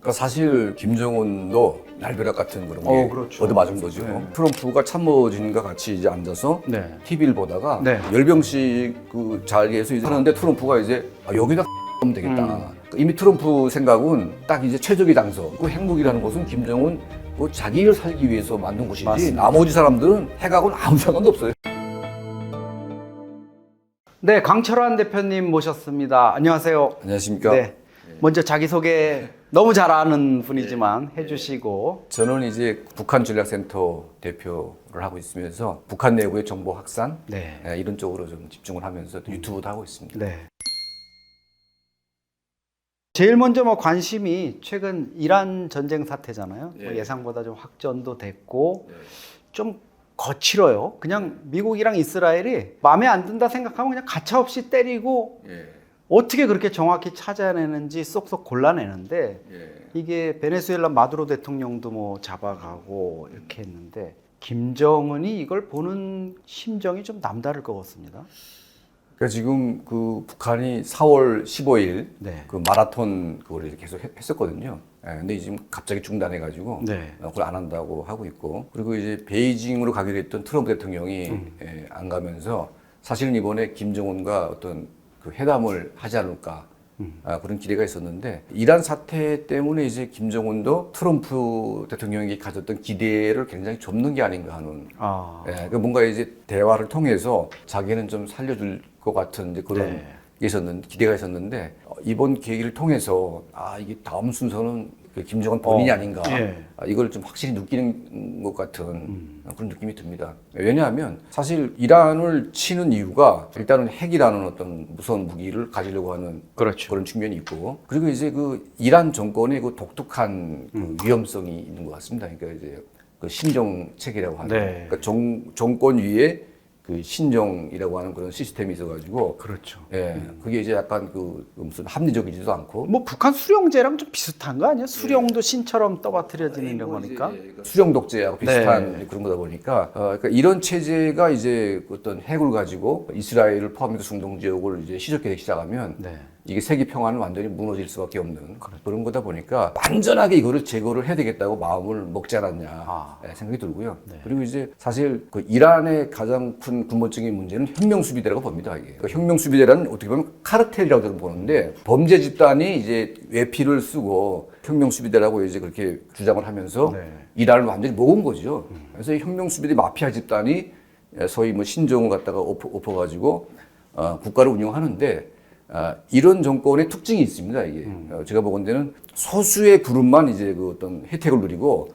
그러니까 사실 김정은도 날벼락 같은 그런 게 그렇죠. 얻어맞은 거죠. 네. 트럼프가 참모진과 같이 이제 앉아서 네. TV를 보다가 네. 열병식 그 자리에서 이제 하는데 트럼프가 이제 여기다 하면 되겠다. 그러니까 이미 트럼프 생각은 딱 이제 최적의 장소. 그 핵무기라는 것은 김정은 그 자기를 살기 위해서 만든 것이지 맞습니다. 나머지 사람들은 핵하고는 아무 상관도 없어요. 네, 강철환 대표님 모셨습니다. 안녕하세요. 안녕하십니까? 네. 먼저 자기소개 너무 잘 아는 분이지만 해주시고. 저는 이제 북한전략센터 대표를 하고 있으면서 북한 내부의 정보 확산 네. 이런 쪽으로 좀 집중을 하면서 또 유튜브도 하고 있습니다. 네. 제일 먼저 뭐 관심이 최근 이란 전쟁 사태잖아요. 네. 뭐 예상보다 좀 확전도 됐고 좀 거칠어요. 그냥 미국이랑 이스라엘이 마음에 안 든다 생각하면 그냥 가차없이 때리고 어떻게 그렇게 정확히 찾아내는지 쏙쏙 골라내는데 이게 베네수엘라 마두로 대통령도 뭐 잡아가고 이렇게 했는데 김정은이 이걸 보는 심정이 좀 남다를 것 같습니다. 그러니까 지금 그 북한이 4월 15일 네. 그 마라톤 그걸 이제 계속 했었거든요. 근데 지금 갑자기 중단해가지고 네. 그걸 안 한다고 하고 있고 그리고 이제 베이징으로 가기로 했던 트럼프 대통령이 안 가면서 사실은 이번에 김정은과 어떤 그 회담을 하지 않을까 그런 기대가 있었는데 이란 사태 때문에 이제 김정은도 트럼프 대통령이 가졌던 기대를 굉장히 접는 게 아닌가 하는 그러니까 뭔가 이제 대화를 통해서 자기는 좀 살려줄 것 같은 이제 그런 게 있었는데 기대가 있었는데 이번 계기를 통해서 이게 다음 순서는 그 김정은 본인이 아닌가 이걸 좀 확실히 느끼는 것 같은 그런 느낌이 듭니다. 왜냐하면 사실 이란을 치는 이유가 일단은 핵이라는 어떤 무서운 무기를 가지려고 하는 그런 측면이 있고 그리고 이제 그 이란 정권의 그 독특한 그 위험성이 있는 것 같습니다. 그러니까 이제 그 신정 체계라고 하는 그러니까 정권 위에 그 신정이라고 하는 그런 시스템이 있어가지고 그렇죠. 그게 이제 약간 그 무슨 합리적이지도 않고 뭐 북한 수령제랑 좀 비슷한 거 아니야? 수령도 신처럼 떠받들여지는 거니까. 수령 독재하고 비슷한 그런 거다 보니까 그러니까 이런 체제가 이제 어떤 핵을 가지고 이스라엘을 포함해서 중동 지역을 이제 시작하기 시작하면 이게 세계 평화는 완전히 무너질 수밖에 없는 그런 거다 보니까 완전하게 이거를 제거를 해야 되겠다고 마음을 먹지 않았냐 생각이 들고요. 그리고 이제 사실 그 이란의 가장 큰 근본적인 문제는 혁명수비대라고 봅니다. 이게 그러니까 혁명수비대라는 어떻게 보면 카르텔이라고 저는 보는데 범죄 집단이 이제 외피를 쓰고 혁명수비대라고 이제 그렇게 주장을 하면서 이란을 완전히 먹은 거죠. 그래서 혁명수비대 마피아 집단이 소위 뭐 신정을 갖다가 엎어가지고 국가를 운영하는데 이런 정권의 특징이 있습니다. 이게 제가 보건대는 소수의 그룹만 이제 그 어떤 혜택을 누리고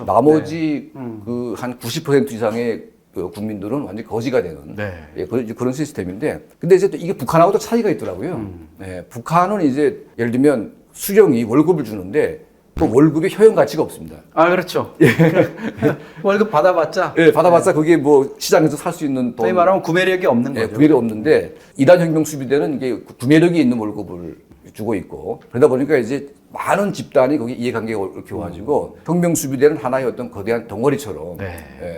나머지 그 한 90% 이상의 그 국민들은 완전히 거지가 되는 그런 시스템인데 근데 이제 또 이게 북한하고도 차이가 있더라고요. 북한은 이제 예를 들면 수령이 월급을 주는데 그 월급의 효용 가치가 없습니다. 그렇죠. 월급 받아봤자. 받아봤자 그게 뭐 시장에서 살 수 있는 돈. 소위 말하면 구매력이 없는 거죠. 구매력이 없는데 이란 혁명 수비대는 이게 구매력이 있는 월급을 주고 있고 그러다 보니까 이제 많은 집단이 거기 이해관계가 얽혀가지고 혁명 수비대는 하나의 어떤 거대한 덩어리처럼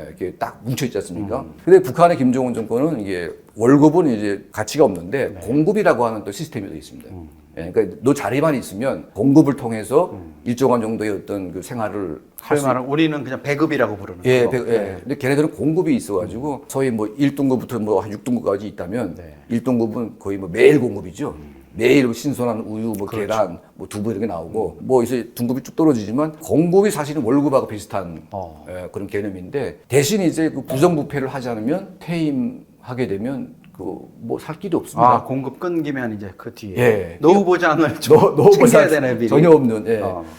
이렇게 딱 뭉쳐 있지 않습니까? 근데 북한의 김정은 정권은 이게 월급은 이제 가치가 없는데 공급이라고 하는 또 시스템이 되어 있습니다. 그러니까 너 자리만 있으면 공급을 통해서 일정한 정도의 어떤 그 생활을 할 수. 우리는 그냥 배급이라고 부르는 거. 근데 걔네들은 공급이 있어가지고 소위 뭐 1등급부터 뭐 한 6등급까지 있다면 1등급은 거의 뭐 매일 공급이죠. 매일 신선한 우유, 뭐 계란, 뭐 두부 이렇게 나오고 뭐 이제 등급이 쭉 떨어지지만 공급이 사실은 월급하고 비슷한 그런 개념인데 대신 이제 그 부정부패를 하지 않으면 퇴임하게 되면 그 뭐 살 길이 없습니다. 공급 끊기면 이제 그 뒤에 노후보장을 챙겨야 되네 미리. 전혀 없는.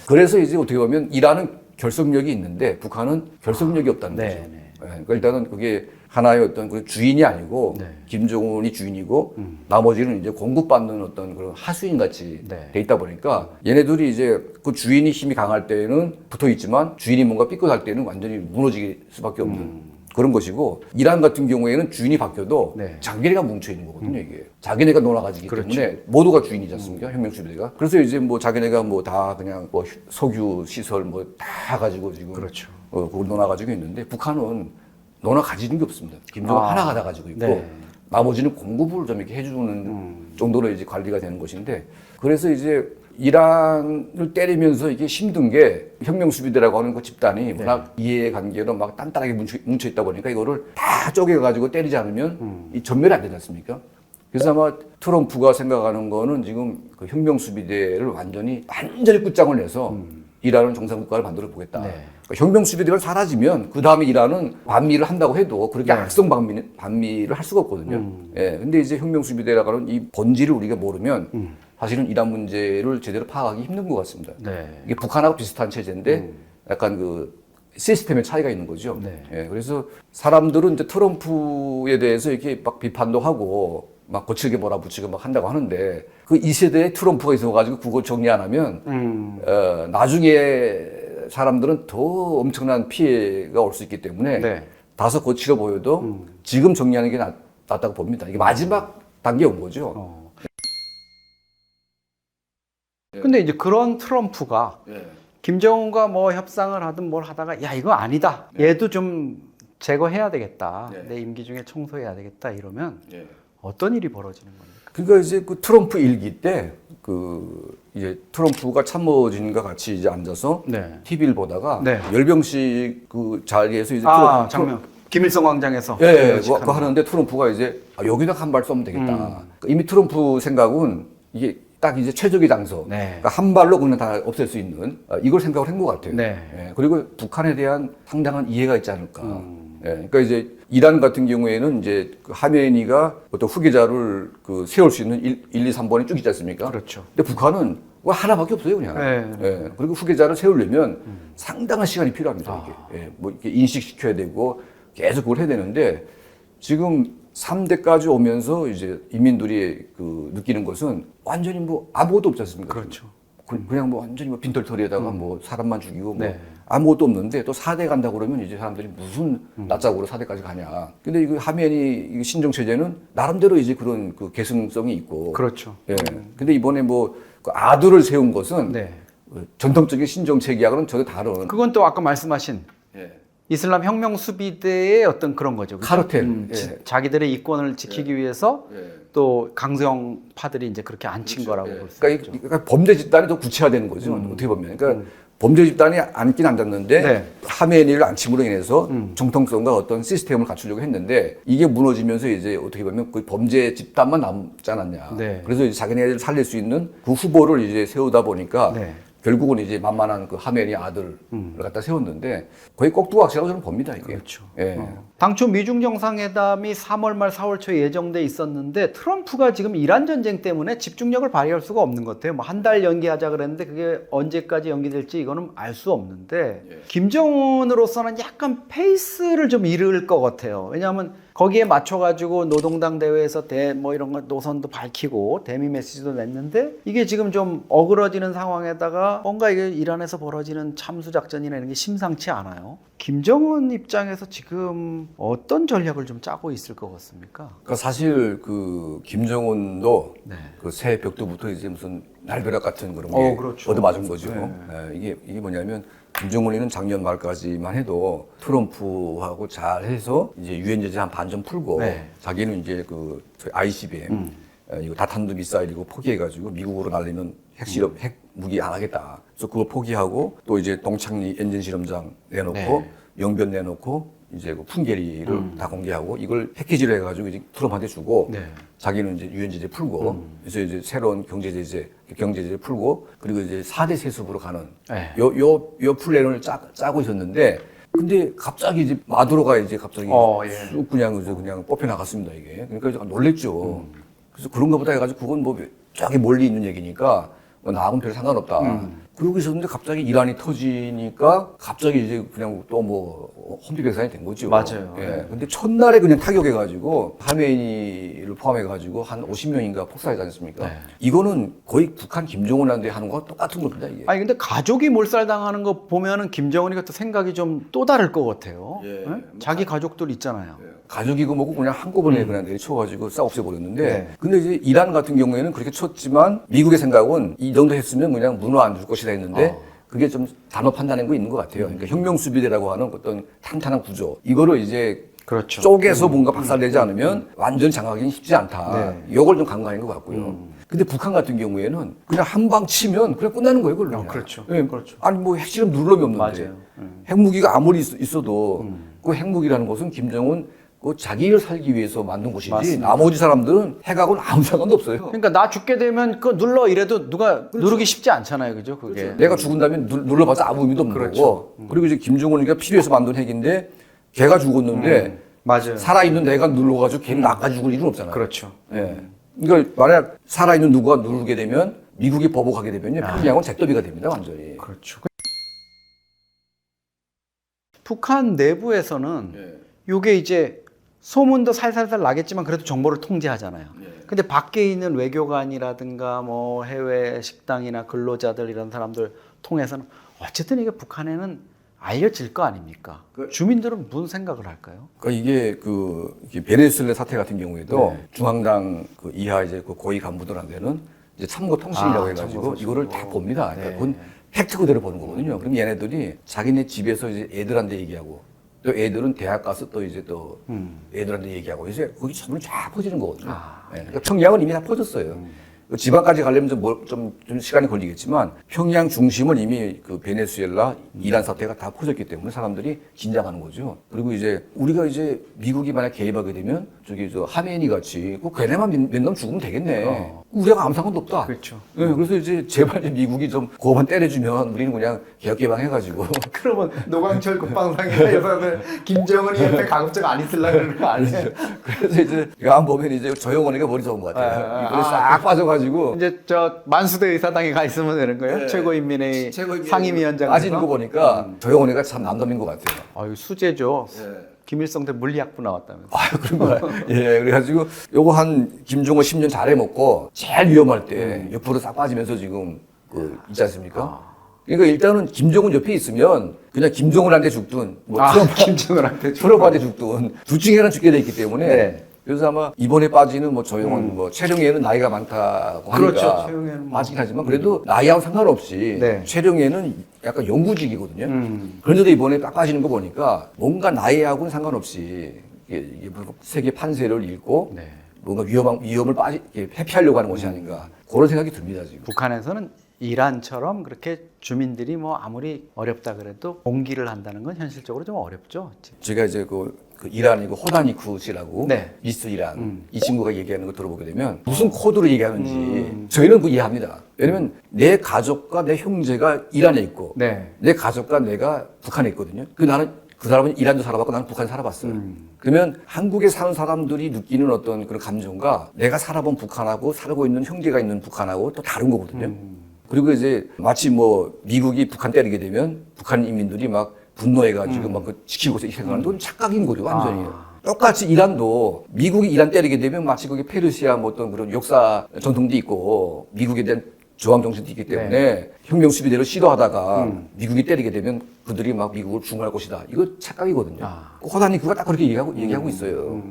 그래서 이제 어떻게 보면 이란은 결속력이 있는데 북한은 결속력이 없다는 거죠. 그러니까 일단은 그게 하나의 어떤 그 주인이 아니고 김정은이 주인이고 나머지는 이제 공급받는 어떤 그런 하수인 같이 돼 있다 보니까 얘네들이 이제 그 주인이 힘이 강할 때는 붙어 있지만 주인이 뭔가 삐끗할 때는 완전히 무너질 수밖에 없는. 그런 것이고 이란 같은 경우에는 주인이 바뀌어도 자기네가 뭉쳐 있는 거거든요. 이게 자기네가 놀아가지기 때문에 모두가 주인이지 않습니까? 혁명수비대가. 그래서 이제 뭐 자기네가 뭐 다 그냥 뭐 석유 시설 뭐 다 가지고 지금 그걸 놀아가지고 있는데 북한은 놀아 가지는 게 없습니다. 김정은 하나가 다 가지고 있고 나머지는 공급을 좀 이렇게 해주는 정도로 이제 관리가 되는 것인데 그래서 이제 이란을 때리면서 이게 힘든 게 혁명수비대라고 하는 그 집단이 워낙 이해관계로 막 단단하게 뭉쳐 있다 보니까 이거를 다 쪼개가지고 때리지 않으면 이 전멸이 안 되지 않습니까? 그래서 아마 트럼프가 생각하는 거는 지금 그 혁명수비대를 완전히 끝장을 내서 이란은 정상국가를 만들어 보겠다. 그러니까 혁명수비대가 사라지면 그 다음에 이란은 반미를 한다고 해도 그렇게 악성 반미를 할 수가 없거든요. 예. 근데 이제 혁명수비대라고 하는 이 본질을 우리가 모르면 사실은 이란 문제를 제대로 파악하기 힘든 것 같습니다. 이게 북한하고 비슷한 체제인데 약간 그 시스템의 차이가 있는 거죠. 예. 그래서 사람들은 이제 트럼프에 대해서 이렇게 막 비판도 하고 막 거칠게 몰아붙이고 막 한다고 하는데 그 이 세대에 트럼프가 있어가지고 그거 정리 안 하면 나중에 사람들은 더 엄청난 피해가 올 수 있기 때문에 다소 거칠어 보여도 지금 정리하는 게 낫다고 봅니다. 이게 마지막 단계에 온 거죠. 근데 이제 그런 트럼프가 김정은과 뭐 협상을 하든 뭘 하다가 야 이거 아니다. 얘도 좀 제거해야 되겠다. 내 임기 중에 청소해야 되겠다 이러면 어떤 일이 벌어지는 겁니까? 그러니까 이제 그 트럼프 일기 때 그 이제 트럼프가 참모진과 같이 이제 앉아서 TV를 보다가 열병식 그 자리에서 이제 장면 김일성 광장에서 그거 하는데 트럼프가 이제 여기다 한 발 쏘면 되겠다. 그러니까 이미 트럼프 생각은 이게 딱 이제 최적의 장소, 그러니까 한 발로 그냥 다 없앨 수 있는 이걸 생각을 한 것 같아요. 그리고 북한에 대한 상당한 이해가 있지 않을까. 그러니까 이제 이란 같은 경우에는 이제 그 하메니가 어떤 후계자를 그 세울 수 있는 1, 2, 3번이 쭉 있지 않습니까? 그렇죠. 근데 북한은 하나밖에 없어요, 그냥. 그리고 후계자를 세우려면 상당한 시간이 필요합니다, 이게. 뭐 이렇게 인식시켜야 되고 계속 그걸 해야 되는데 지금 3대까지 오면서 이제 인민들이 그 느끼는 것은 완전히 뭐 아무것도 없지 않습니까? 그렇죠. 그냥 뭐 완전히 뭐 빈털터리에다가 뭐 사람만 죽이고 뭐 아무것도 없는데 또 4대 간다 그러면 이제 사람들이 무슨 낯짝으로 4대까지 가냐. 근데 이거 하면이 신정체제는 나름대로 이제 그런 그 개성성이 있고. 그렇죠. 근데 이번에 뭐 그 아들을 세운 것은 전통적인 신정체계하고는 전혀 다른. 그건 또 아까 말씀하신 이슬람 혁명 수비대의 어떤 그런 거죠. 그렇죠? 카르텔. 자기들의 이권을 지키기 위해서 또 강성파들이 이제 그렇게 앉힌 거라고 볼 수 있죠. 그러니까 범죄 집단이 더 구체화되는 거죠. 어떻게 보면. 그러니까 범죄 집단이 앉긴 앉았는데 하메니를 앉힘으로 인해서 정통성과 어떤 시스템을 갖추려고 했는데 이게 무너지면서 이제 어떻게 보면 그 범죄 집단만 남지 않았냐. 그래서 이제 자기네를 살릴 수 있는 그 후보를 이제 세우다 보니까 결국은 이제 만만한 그 하메니 아들을 갖다 세웠는데 거의 꼭두각시라고 저는 봅니다, 이게. 그렇죠. 당초 미중 정상회담이 3월 말 4월 초에 예정돼 있었는데 트럼프가 지금 이란 전쟁 때문에 집중력을 발휘할 수가 없는 것 같아요. 뭐 한 달 연기하자 그랬는데 그게 언제까지 연기될지 이거는 알 수 없는데 김정은으로서는 약간 페이스를 좀 잃을 것 같아요. 왜냐하면 거기에 맞춰가지고 노동당 대회에서 뭐 이런 거 노선도 밝히고 대미 메시지도 냈는데 이게 지금 좀 어그러지는 상황에다가 뭔가 이게 이란에서 벌어지는 참수작전이나 이런 게 심상치 않아요. 김정은 입장에서 지금 어떤 전략을 좀 짜고 있을 것 같습니까? 그러니까 사실 그 김정은도 그 새해 벽두부터 이제 무슨 날벼락 같은 그런 게 얻어맞은 거죠. 이게 뭐냐면 김정은이는 작년 말까지만 해도 트럼프하고 잘 해서 이제 유엔 제재 한 반 좀 풀고 자기는 이제 그 ICBM 이거 다탄두 미사일이고 포기해가지고 미국으로 날리는 핵실험 핵 무기 안 하겠다. 그래서 그거 포기하고 또 이제 동창리 엔진 실험장 내놓고 영변 내놓고 이제 그 풍계리를 다 공개하고 이걸 패키지로 해가지고 이제 트럼프한테 주고 자기는 이제 유엔 제재 풀고 그래서 이제 새로운 경제 제재 풀고 그리고 이제 4대 세습으로 가는 요 플랜을 짜고 있었는데 근데 갑자기 이제 마두로가 이제 갑자기 쑥 그냥 뽑혀 나갔습니다, 이게. 그러니까 제가 놀랬죠. 그래서 그런가 보다 해가지고 그건 뭐 저기 멀리 있는 얘기니까 뭐 나하고는 별 상관없다. 그러고 있었는데 갑자기 이란이 터지니까 갑자기 이제 그냥 또 뭐 혼비백산이 된 거죠. 맞아요. 근데 첫날에 그냥 타격해가지고 하메니를 포함해가지고 한 50명인가 폭사하지 않습니까? 이거는 거의 북한 김정은한테 하는 거와 똑같은 겁니다, 이게. 아니 근데 가족이 몰살당하는 거 보면은 김정은이가 또 생각이 좀 또 다를 것 같아요. 자기 가족들 있잖아요. 가족이고 뭐고 그냥 한꺼번에 그냥 내리쳐가지고 싹 없애버렸는데 근데 이제 이란 같은 경우에는 그렇게 쳤지만 미국의 생각은 이 정도 했으면 그냥 무너 안 줄 것이다 했는데 그게 좀 잘못 판단한 거 있는 것 같아요. 그러니까 혁명수비대라고 하는 어떤 탄탄한 구조 이거를 이제 쪼개서 뭔가 박살내지 않으면 완전 장악하기는 쉽지 않다. 이걸 좀 간과한 것 같고요. 근데 북한 같은 경우에는 그냥 한 방 치면 그냥 끝나는 거예요, 그걸로. 그냥. 그렇죠. 예. 그렇죠. 아니 뭐 핵실험 누를 놈이 없는데. 맞아요. 핵무기가 아무리 있어도 그 핵무기라는 것은 김정은 그 자기를 살기 위해서 만든 것이지 맞습니다. 나머지 사람들은 핵하고는 아무 상관도 없어요. 그러니까 나 죽게 되면 그거 눌러 이래도 누가 누르기 쉽지 않잖아요, 그죠? 그게. 내가 죽은 다음에 눌러봐서 아무 의미도 없는 그렇죠. 거고. 그리고 이제 김정은이가 필요해서 만든 핵인데 걔가 죽었는데 맞아요. 살아있는 내가 눌러가지고 걔는 나가 죽을 일은 없잖아요. 그렇죠. 예. 그러니까 만약 살아있는 누가 누르게 되면 미국이 보복하게 되면요 평양은 잭더비가 됩니다 완전히. 그렇죠. 북한 내부에서는 요게 이제 소문도 살살살 나겠지만 그래도 정보를 통제하잖아요. 근데 밖에 있는 외교관이라든가 뭐 해외 식당이나 근로자들 이런 사람들 통해서는 어쨌든 이게 북한에는 알려질 거 아닙니까? 주민들은 무슨 생각을 할까요? 그러니까 이게 베네수엘라 사태 같은 경우에도 중앙당 그 이하 이제 그 고위 간부들한테는 이제 참고 통신이라고 해가지고 이거를 다 봅니다. 그러니까 그건 팩트 그대로 보는 거거든요. 그럼 얘네들이 자기네 집에서 이제 애들한테 얘기하고 또 애들은 대학 가서 또 이제 또 애들한테 얘기하고 이제 거기 전부 쫙 퍼지는 거거든요. 그러니까 평양은 이미 다 퍼졌어요. 지방까지 가려면 좀 시간이 걸리겠지만 평양 중심은 이미 그 베네수엘라 이란 사태가 다 퍼졌기 때문에 사람들이 긴장하는 거죠. 그리고 이제 우리가 이제 미국이 만약 개입하게 되면 저기 저 하메니 같이 그 걔네만 몇 놈 죽으면 되겠네. 우리가 아무 상관도 없다. 그렇죠. 네, 그래서 이제 제발 이제 미국이 좀 고만 때려주면 우리는 그냥 개혁개방해가지고. 그러면 노광철 국방상이나 여사들 김정은이 옆에 가급적 안 있으려고 그러는 거 아니에요? 그래서 이제 한 보면 이제 조영원이가 머리 좋은 것 같아요. 이번에 싹 빠져가지고. 이제 저 만수대 의사당에 가 있으면 되는 거예요? 네. 최고인민회의 상임위원장 빠지는 거 보니까 조영원이가 참 남담인 것 같아요. 아유 수제죠. 김일성대 물리학부 나왔다면서. 아유, 그런 거야. 예, 그래가지고 요거 한 김종호 10년 잘해 먹고 제일 위험할 때 옆으로 싹 빠지면서 지금 그 있지 않습니까? 그러니까 일단은 김정은 옆에 있으면 그냥 김정은한테 죽든 뭐 김정은한테 트럼프한테 죽든 둘 중에 하나 죽게 돼 있기 때문에 네. 그래서 아마 이번에 빠지는 뭐 조영원 뭐 최룡예는 나이가 많다고 하니까 그렇죠. 최룡예는 뭐. 빠지긴 하지만 그래도 나이하고 상관없이 네. 최룡예는 약간 영구직이거든요. 그런데도 이번에 딱 빠지는 거 보니까 뭔가 나이하고는 상관없이 이게 세계 판세를 읽고 네. 뭔가 위험을 회피하려고 하는 것이 아닌가 그런 생각이 듭니다 지금. 북한에서는 이란처럼 그렇게 주민들이 뭐 아무리 어렵다 그래도 봉기를 한다는 건 현실적으로 좀 어렵죠. 제가 이제 그 이란이 그 호다니쿠 씨라고 네. 미스 이란 이 친구가 얘기하는 거 들어보게 되면 무슨 코드로 얘기하는지 저희는 그 이해합니다. 왜냐면 내 가족과 내 형제가 이란에 있고 네. 내 가족과 내가 북한에 있거든요. 나는 그 사람은 이란도 살아봤고 나는 북한 살아봤어요. 그러면 한국에 사는 사람들이 느끼는 어떤 그런 감정과 내가 살아본 북한하고 살고 있는 형제가 있는 북한하고 또 다른 거거든요. 그리고 이제 마치 뭐 미국이 북한 때리게 되면 북한 인민들이 막 분노해가지고 막 그 지키고 생각하는 건 착각인 거죠, 완전히. 똑같이 이란도 미국이 이란 때리게 되면 마치 거기 페르시아 뭐 어떤 그런 역사 전통도 있고 미국에 대한 저항 정신도 있기 때문에 혁명 수비대로 시도하다가 미국이 때리게 되면 그들이 막 미국을 중화할 것이다. 이거 착각이거든요. 호다니쿠가 딱 그렇게 얘기하고 있어요.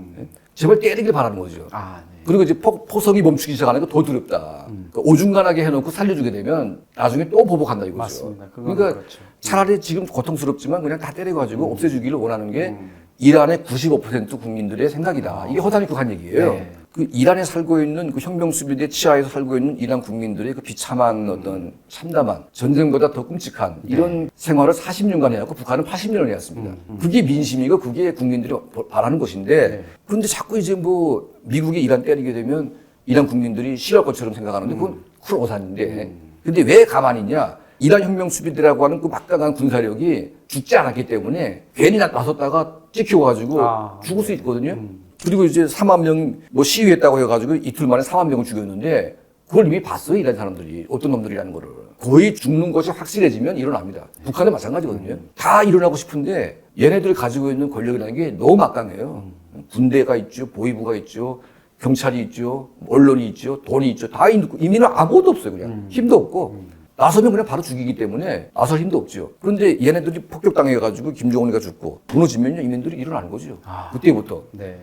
제발 때리길 바라는 거죠. 네. 그리고 이제 포성이 멈추기 시작하니까 더 두렵다. 그러니까 오중간하게 해놓고 살려주게 되면 나중에 또 보복한다 이거죠. 맞습니다. 그러니까 그렇죠. 차라리 지금 고통스럽지만 그냥 다 때려가지고 없애주기를 원하는 게 이란의 95% 국민들의 생각이다. 이게 허다니쿠가 한 얘기예요. 네. 그 이란에 살고 있는 그 혁명수비대 치하에서 살고 있는 이란 국민들의 그 비참한 어떤 참담한 전쟁보다 더 끔찍한 이런 생활을 40년간 해왔고 북한은 80년을 해왔습니다. 그게 민심이고 그게 국민들이 바라는 것인데 그런데 자꾸 이제 뭐 미국이 이란 때리게 되면 이란 국민들이 싫어할 것처럼 생각하는데 그건 쿨 오산인데 근데 왜 가만히 있냐? 이란 혁명수비대라고 하는 그 막강한 군사력이 죽지 않았기 때문에 괜히 나섰다가 찍혀가지고 죽을 수 있거든요. 그리고 이제 4만 명 뭐 시위했다고 해가지고 이틀 만에 4만 명을 죽였는데 그걸 이미 봤어요, 이란 사람들이. 어떤 놈들이라는 거를. 거의 죽는 것이 확실해지면 일어납니다. 북한도 마찬가지거든요. 다 일어나고 싶은데 얘네들이 가지고 있는 권력이라는 게 너무 막강해요. 군대가 있죠, 보위부가 있죠, 경찰이 있죠, 언론이 있죠, 돈이 있죠. 다 있고 이민은 아무것도 없어요, 그냥. 힘도 없고. 나서면 그냥 바로 죽이기 때문에 나설 힘도 없죠. 그런데 얘네들이 폭격당해가지고 김정은이가 죽고 무너지면요, 이민들이 일어나는 거죠. 그때부터. 네.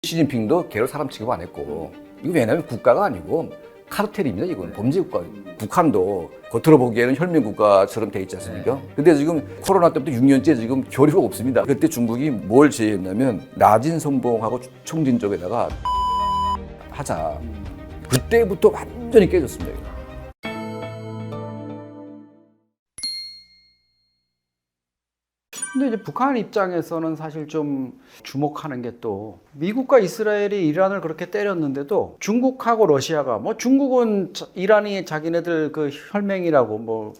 시진핑도 걔를 사람 취급 안 했고 이거 왜냐하면 국가가 아니고 카르텔입니다. 이건 범죄국가. 북한도 겉으로 보기에는 혈맹국가처럼 돼 있지 않습니까? 근데 지금 코로나 때부터 6년째 지금 교류가 없습니다. 그때 중국이 뭘 제의했냐면 나진 선봉하고 총진 쪽에다가 하자. 그때부터 완전히 깨졌습니다. 이거. 근데 이제 북한 입장에서는 사실 좀 주목하는 게 또 미국과 이스라엘이 이란을 그렇게 때렸는데도 중국하고 러시아가 뭐 중국은 이란이 자기네들 그 혈맹이라고 뭐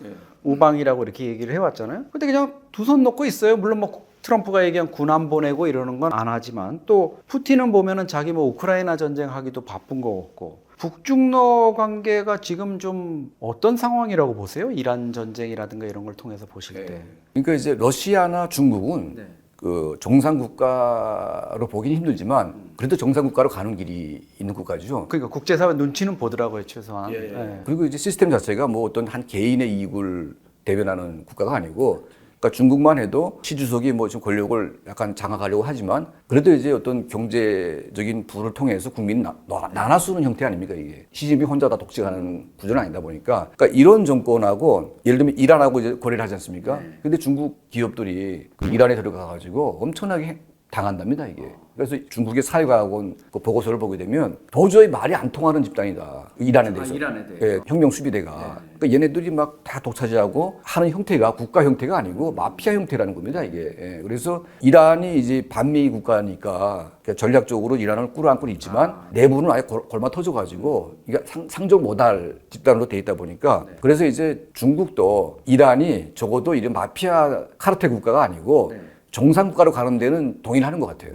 우방이라고 이렇게 얘기를 해왔잖아요. 근데 그냥 두 손 놓고 있어요. 물론 뭐 트럼프가 얘기한 군함 보내고 이러는 건 안 하지만 또 푸틴은 보면은 자기 뭐 우크라이나 전쟁하기도 바쁜 거 같고 북중러 관계가 지금 좀 어떤 상황이라고 보세요? 이란 전쟁이라든가 이런 걸 통해서 보실 때. 그러니까 이제 러시아나 중국은 네. 그 정상 국가로 보기는 힘들지만 그래도 정상 국가로 가는 길이 있는 국가죠. 그러니까 국제사회 눈치는 보더라고요, 최소한. 네. 그리고 이제 시스템 자체가 뭐 어떤 한 개인의 이익을 대변하는 국가가 아니고, 그러니까 중국만 해도 시 주석이 뭐 지금 권력을 약간 장악하려고 하지만 그래도 이제 어떤 경제적인 부를 통해서 국민이 나눠쓰는 형태 아닙니까 이게. 시진핑 혼자 다 독식하는 구조는 아니다 보니까, 그러니까 이런 정권하고 예를 들면 이란하고 이제 거래를 하지 않습니까? 근데 중국 기업들이 그 이란에 들어가가지고 엄청나게 당한답니다 이게. 그래서 중국의 사회과학원 그 보고서를 보게 되면 도저히 말이 안 통하는 집단이다. 이란에 대해서. 이란에 대해. 예, 혁명 수비대가. 그러니까 얘네들이 막 다 독차지하고 하는 형태가 국가 형태가 아니고 마피아 형태라는 겁니다 이게. 예, 그래서 이란이 이제 반미 국가니까 전략적으로 이란을 꾸려안고 있지만 내부는 아예 골마 터져가지고 이게 상종 못할 집단으로 돼 있다 보니까 그래서 이제 중국도 이란이 적어도 이런 마피아 카르텔 국가가 아니고 정상 국가로 가는 데는 동의하는 것 같아요.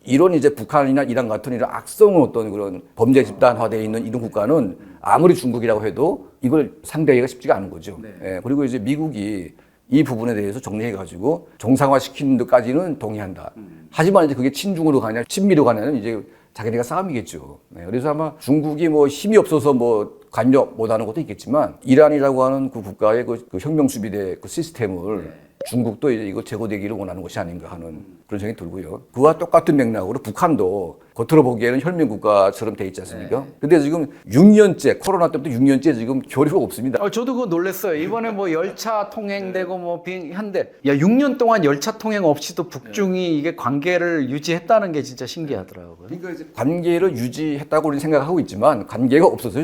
이런 이제 북한이나 이란 같은 이런 악성 어떤 그런 범죄 집단화되어 있는 이런 국가는 아무리 중국이라고 해도 이걸 상대하기가 쉽지가 않은 거죠. 예, 그리고 이제 미국이 이 부분에 대해서 정리해가지고 정상화시키는 데까지는 동의한다. 하지만 이제 그게 친중으로 가냐, 친미로 가냐는 이제 자기네가 싸움이겠죠. 네, 그래서 아마 중국이 뭐 힘이 없어서 뭐 관여 못하는 것도 있겠지만 이란이라고 하는 그 국가의 그 혁명 수비대 그 시스템을 중국도 이제 이거 제고되기를 원하는 것이 아닌가 하는 그런 생각이 들고요. 그와 똑같은 맥락으로 북한도 겉으로 보기에는 혈맹 국가처럼 돼 있지 않습니까? 근데 지금 6년째, 코로나 때부터 6년째 지금 교류가 없습니다. 저도 그거 놀랐어요. 이번에 뭐 열차 통행되고 뭐 비행 한데 야 6년 동안 열차 통행 없이도 북중이 이게 관계를 유지했다는 게 진짜 신기하더라고요. 그러니까 이제 관계를 유지했다고 우리는 생각하고 있지만 관계가 없어서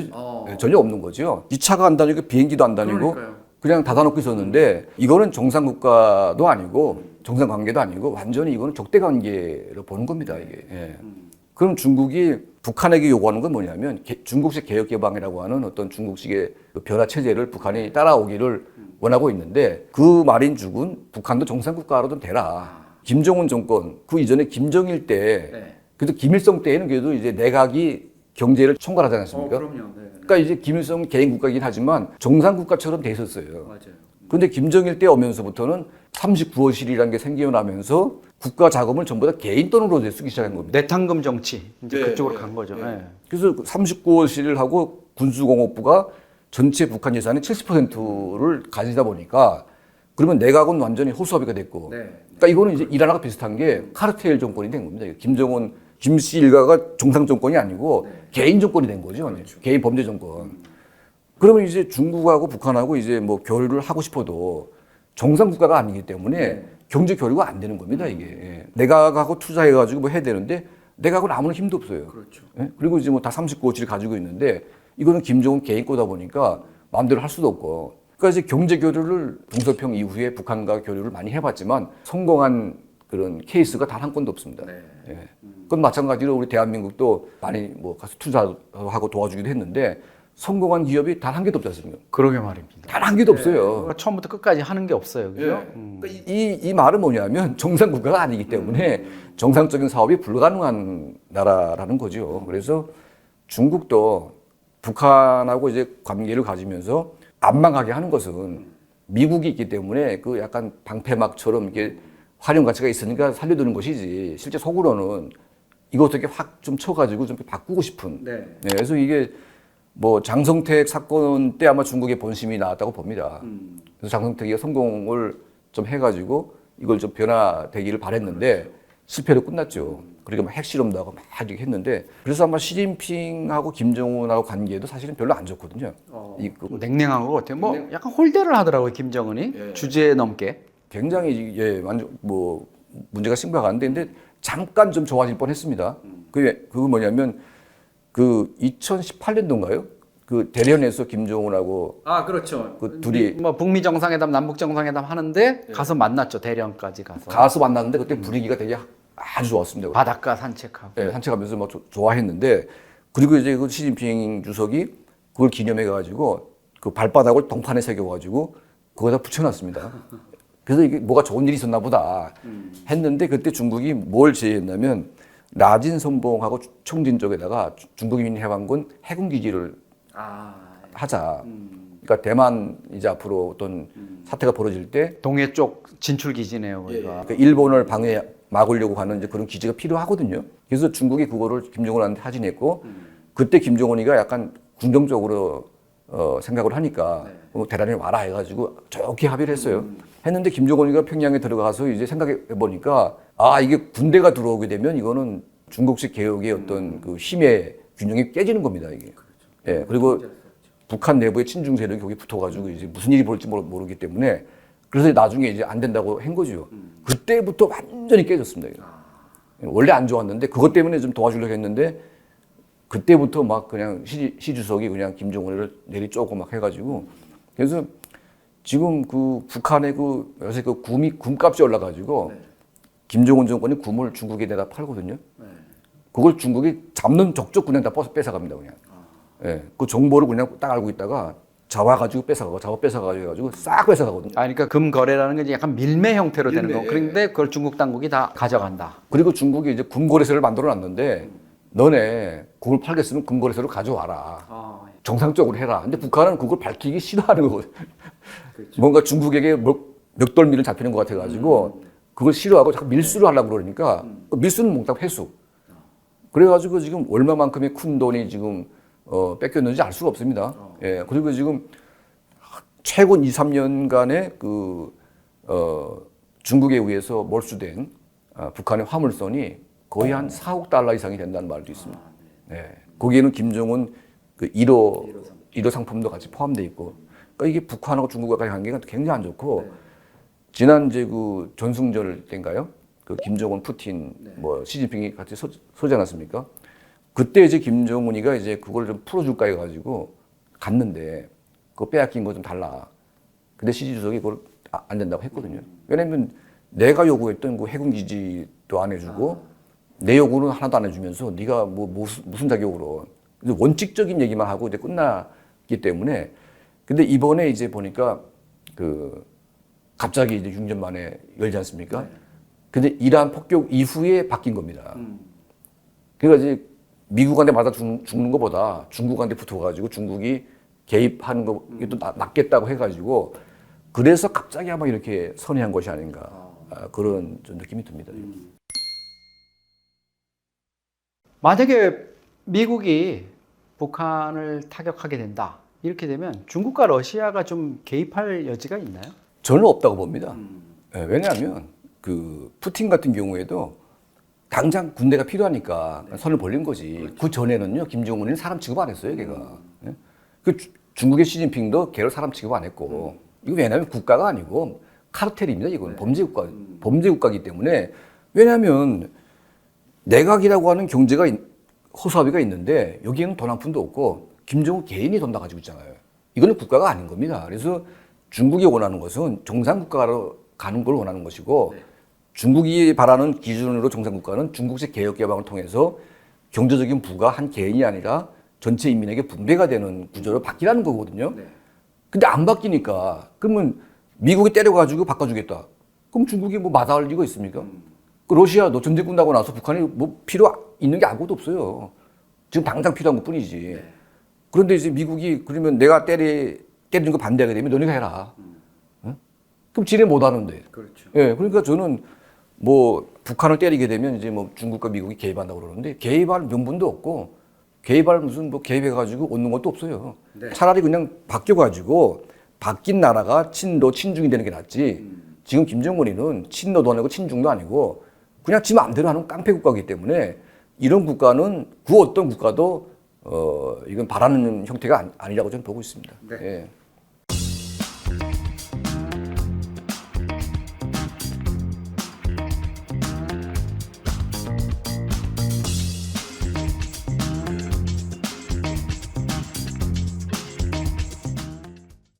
전혀 없는 거죠. 이 차가 안 다니고 비행기도 안 다니고 그냥 닫아놓고 있었는데 이거는 정상 국가도 아니고 정상 관계도 아니고 완전히 이거는 적대 관계로 보는 겁니다 이게. 예. 그럼 중국이 북한에게 요구하는 건 뭐냐면 중국식 개혁개방이라고 하는 어떤 중국식의 그 변화 체제를 북한이 따라오기를 원하고 있는데 그 말인즉은 북한도 정상 국가로 좀 되라. 김정은 정권 그 이전에 김정일 때 그래도 김일성 때에는 그래도 이제 내각이 경제를 총괄하지 않았습니까? 그럼요. 그러니까 이제 김일성 개인 국가이긴 하지만 정상 국가처럼 돼 있었어요. 맞아요. 그런데 김정일 때 오면서부터는 39호실이라는 게 생겨나면서 국가 자금을 전부 다 개인 돈으로 쓰기 시작한 겁니다. 내탕금 정치 이제 그쪽으로 간 거죠. 그래서 39호실을 하고 군수공업부가 전체 북한 예산의 70%를 가지다 보니까 그러면 내각은 완전히 호수아비가 됐고, 그러니까 이거는 이제 이란하고 비슷한 게 카르텔 정권이 된 겁니다. 김정은 김씨 일가가 정상 정권이 아니고 개인 정권이 된 거죠. 그렇죠. 개인 범죄 정권. 그러면 이제 중국하고 북한하고 이제 뭐 교류를 하고 싶어도 정상 국가가 아니기 때문에 경제 교류가 안 되는 겁니다, 이게. 내각하고 투자해가지고 뭐 해야 되는데 내각은 아무런 힘도 없어요. 그렇죠. 그리고 이제 뭐 다 39호치를 가지고 있는데 이거는 김정은 개인 거다 보니까 마음대로 할 수도 없고. 그러니까 이제 경제 교류를 동서평 이후에 북한과 교류를 많이 해봤지만 성공한 그런 케이스가 단 한 건도 없습니다. 그건 마찬가지로 우리 대한민국도 많이 뭐 가서 투자하고 도와주기도 했는데 성공한 기업이 단 한 개도 없지 않습니까? 그러게 말입니다. 단 한 개도 없어요. 처음부터 끝까지 하는 게 없어요. 그죠? 그러니까 이 말은 뭐냐면 정상 국가가 아니기 때문에 정상적인 사업이 불가능한 나라라는 거죠. 그래서 중국도 북한하고 이제 관계를 가지면서 안 망하게 하는 것은 미국이 있기 때문에 그 약간 방패막처럼 이게 활용 가치가 있으니까 살려두는 것이지 실제 속으로는 이거 어떻게 확 좀 쳐가지고 좀 바꾸고 싶은. 그래서 이게 뭐 장성택 사건 때 아마 중국의 본심이 나왔다고 봅니다. 그래서 장성택이가 성공을 좀 해가지고 이걸 좀 변화되기를 바랬는데 실패로 끝났죠. 그리고 막 핵실험도 하고 막 이렇게 했는데 그래서 아마 시진핑하고 김정은하고 관계도 사실은 별로 안 좋거든요. 냉랭한 것 같아요. 뭐 약간 홀대를 하더라고요, 김정은이. 주제 넘게. 굉장히 완전 뭐 문제가 심각한데 근데 잠깐 좀 좋아질 뻔했습니다. 그게 뭐냐면 그 2018년도인가요? 그 대련에서 김정은하고 그렇죠. 그 둘이 뭐 북미 정상회담, 남북 정상회담 하는데 가서 만났죠. 대련까지 가서. 가서 만났는데 그때 분위기가 되게 아주 좋았습니다. 바닷가 산책하고. 네, 산책하면서 뭐 좋아했는데 그리고 이제 그 시진핑 주석이 그걸 기념해 가지고 그 발바닥을 동판에 새겨 가지고 그거다 붙여놨습니다. 그래서 이게 뭐가 좋은 일이 있었나 보다 했는데 그때 중국이 뭘 제의했냐면 라진 선봉하고 청진 쪽에다가 중국인민해방군 해군 기지를 하자. 그러니까 대만 이제 앞으로 어떤 사태가 벌어질 때 동해 쪽 진출 기지네요, 거기가. 그러니까 일본을 방해 막으려고 하는 이제 그런 기지가 필요하거든요. 그래서 중국이 그거를 김정은한테 하진했고 그때 김정은이가 약간 긍정적으로 생각을 하니까 대란에 와라 해가지고 좋게 합의를 했어요. 했는데 김정은이가 평양에 들어가서 이제 생각해 보니까 이게 군대가 들어오게 되면 이거는 중국식 개혁의 어떤 그 힘의 균형이 깨지는 겁니다, 이게. 예, 그리고 북한 내부의 친중 세력이 거기 붙어가지고 이제 무슨 일이 벌지 모르기 때문에 그래서 나중에 이제 안 된다고 한 거죠. 그때부터 완전히 깨졌습니다. 이거. 원래 안 좋았는데 그것 때문에 좀 도와주려고 했는데 그때부터 막 그냥 시 주석이 그냥 김정은을 내리쪼고 막 해가지고 그래서 지금 그 북한의 그 요새 그 굼값이 올라가지고 김정은 정권이 굼을 중국에 내다 팔거든요. 그걸 중국이 잡는 족족 그냥 다 뺏어갑니다 그냥. 예, 그 정보를 그냥 딱 알고 있다가 잡아가지고 뺏어가지고 해가지고 싹 뺏어가거든요. 그러니까 금 거래라는 게 약간 밀매 형태로 되는 거. 그런데 그걸 중국 당국이 다 가져간다. 그리고 중국이 이제 금거래소를 만들어 놨는데 너네 그걸 팔겠으면 금거래소를 가져와라. 정상적으로 해라. 근데 북한은 그걸 밝히기 싫어하는 거거든. 그렇죠. 뭔가 중국에게 멱돌미를 잡히는 것 같아가지고 그걸 싫어하고 자꾸 밀수를 하려고 그러니까 그 밀수는 몽땅 회수. 그래가지고 지금 얼마만큼의 큰 돈이 지금 뺏겼는지 알 수가 없습니다. 예. 그리고 지금 최근 2, 3년간의 중국에 의해서 몰수된 북한의 화물선이 거의 한 4억 달러 이상이 된다는 말도 있습니다. 예. 거기에는 김정은 그 1호 상품도 같이 포함되어 있고. 그러니까 이게 북한하고 중국과의 관계가 굉장히 안 좋고 지난 이제 그 전승절 때인가요? 그 김정은, 푸틴, 뭐 시진핑이 같이 서지 않았습니까? 그때 이제 김정은이가 이제 그걸 좀 풀어줄까 해가지고 갔는데 그거 빼앗긴 거 좀 달라. 근데 시 주석이 그걸 안 된다고 했거든요. 왜냐면 내가 요구했던 그 해군 기지도 안 해주고 내 요구는 하나도 안 해주면서 네가 무슨 자격으로 원칙적인 얘기만 하고 이제 끝났기 때문에 근데 이번에 이제 보니까 그 갑자기 이제 6년 만에 열지 않습니까? 근데 이러한 폭격 이후에 바뀐 겁니다. 그러니까 이제 미국한테 맞아 죽는 것보다 중국한테 붙어가지고 중국이 개입하는 거 이게 또 낫겠다고 해가지고 그래서 갑자기 아마 이렇게 선회한 것이 아닌가 그런 좀 느낌이 듭니다. 만약에 미국이 북한을 타격하게 된다. 이렇게 되면 중국과 러시아가 좀 개입할 여지가 있나요? 저는 없다고 봅니다. 네, 왜냐하면 그 푸틴 같은 경우에도 당장 군대가 필요하니까 선을 벌린 거지. 그렇죠. 그 전에는요 김정은은 사람 취급 안 했어요, 걔가. 네? 그 중국의 시진핑도 걔를 사람 취급 안 했고 이거 왜냐하면 국가가 아니고 카르텔입니다. 이건 범죄 국가이기 때문에 왜냐하면 내각이라고 하는 경제가 허수아비가 있는데 여기에는 돈 한 푼도 없고 김정은 개인이 돈 다 가지고 있잖아요. 이거는 국가가 아닌 겁니다. 그래서 중국이 원하는 것은 정상국가로 가는 걸 원하는 것이고 중국이 바라는 기준으로 정상국가는 중국식 개혁개방을 통해서 경제적인 부가 한 개인이 아니라 전체 인민에게 분배가 되는 구조로 바뀌라는 거거든요. 근데 안 바뀌니까 그러면 미국이 때려가지고 바꿔주겠다. 그럼 중국이 뭐 마다할 리가 있습니까? 그 러시아도 전쟁 끝나고 나서 북한이 뭐 필요 있는 게 아무것도 없어요. 지금 당장 필요한 것 뿐이지. 그런데 이제 미국이 그러면 내가 때리는 거 반대하게 되면 너네가 해라. 응? 그럼 지네 못 하는데. 그렇죠. 예, 그러니까 저는 뭐 북한을 때리게 되면 이제 뭐 중국과 미국이 개입한다고 그러는데 개입할 명분도 없고 개입할 무슨 뭐 개입해가지고 얻는 것도 없어요. 차라리 그냥 바뀌어가지고 바뀐 나라가 친러 친중이 되는 게 낫지. 지금 김정은이는 친러도 아니고 친중도 아니고 그냥 지 마음대로 하는 깡패 국가이기 때문에 이런 국가는 그 어떤 국가도 이건 바라는 형태가 아니라고 저는 보고 있습니다. 예.